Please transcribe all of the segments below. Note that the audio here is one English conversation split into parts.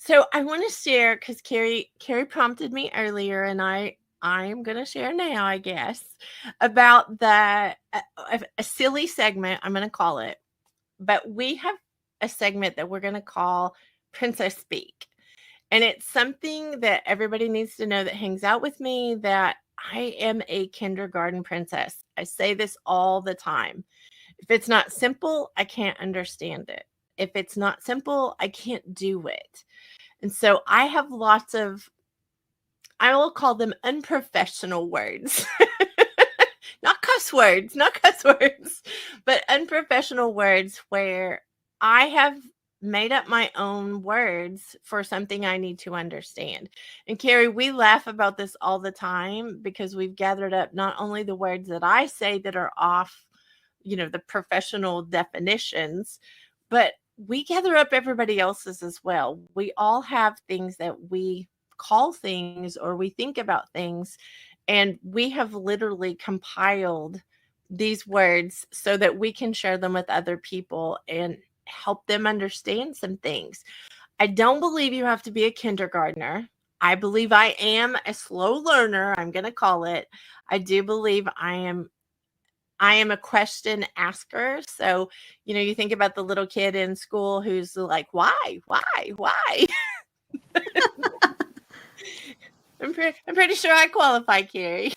So I want to share because Carrie prompted me earlier, and I'm going to share now, I guess, about a silly segment. I'm going to call it, but we have a segment that we're going to call Princess Speak, and it's something that everybody needs to know that hangs out with me that I am a kindergarten princess. I say this all the time. If it's not simple, I can't understand it. If it's not simple, I can't do it. And so I have lots of, I will call them unprofessional words. Not cuss words, but unprofessional words where I have made up my own words for something I need to understand. And Carrie, we laugh about this all the time because we've gathered up not only the words that I say that are off, the professional definitions, but we gather up everybody else's as well. We all have things that we call things or we think about things, and we have literally compiled these words so that we can share them with other people and help them understand some things. I don't believe you have to be a kindergartner. I believe I am a slow learner, I'm going to call it. I do believe I am a question asker. So, you think about the little kid in school who's like, why? I'm pretty sure I qualify, Carrie.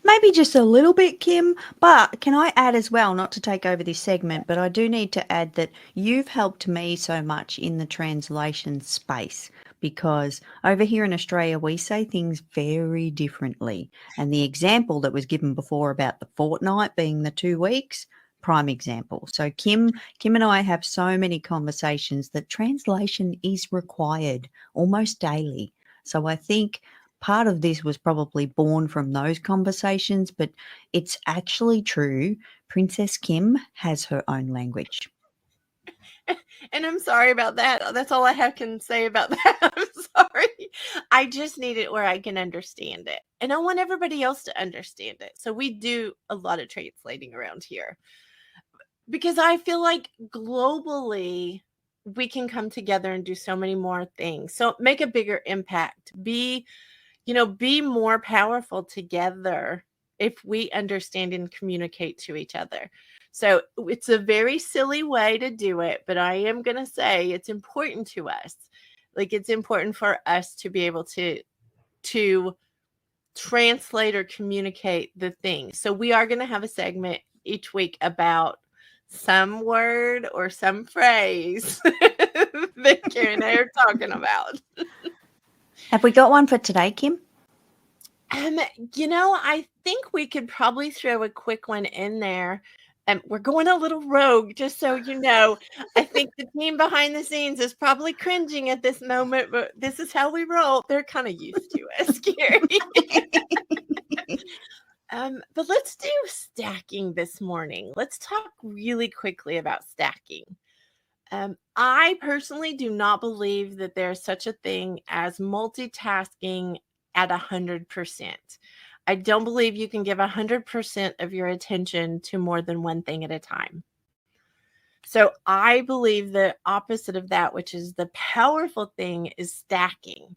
Maybe just a little bit, Kim, but can I add as well, not to take over this segment, but I do need to add that you've helped me so much in the translation space because over here in Australia, we say things very differently. And the example that was given before about the fortnight being the 2 weeks, prime example. So Kim and I have so many conversations that translation is required almost daily. So I think part of this was probably born from those conversations, but it's actually true. Princess Kim has her own language. And I'm sorry about that. That's all I can say about that. I'm sorry. I just need it where I can understand it. And I want everybody else to understand it. So we do a lot of translating around here because I feel like globally we can come together and do so many more things. So make a bigger impact. Be more powerful together if we understand and communicate to each other. So it's a very silly way to do it, but I am going to say it's important to us. Like it's important for us to be able to translate or communicate the thing. So we are going to have a segment each week about some word or some phrase that Karen and I are talking about. Have we got one for today, Kim? I think we could probably throw a quick one in there. We're going a little rogue, just so you know. I think the team behind the scenes is probably cringing at this moment, but this is how we roll. They're kind of used to us, Gary. But let's do stacking this morning. Let's talk really quickly about stacking. I personally do not believe that there's such a thing as multitasking at 100%. I don't believe you can give 100% of your attention to more than one thing at a time. So I believe the opposite of that, which is the powerful thing, is stacking.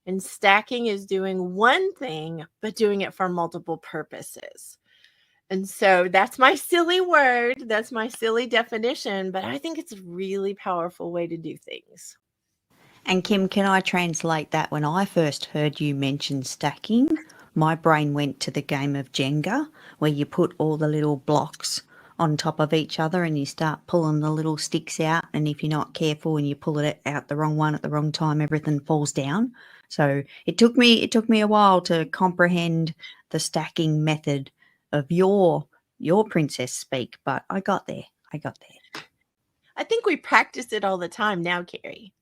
And stacking is doing one thing, but doing it for multiple purposes. And so that's my silly word. That's my silly definition, but I think it's a really powerful way to do things. And Kim, can I translate that? When I first heard you mention stacking, my brain went to the game of Jenga, where you put all the little blocks on top of each other and you start pulling the little sticks out. And if you're not careful and you pull it out the wrong one at the wrong time, everything falls down. So it took me a while to comprehend the stacking method of your princess speak, but I got there. I think we practice it all the time now, Carrie.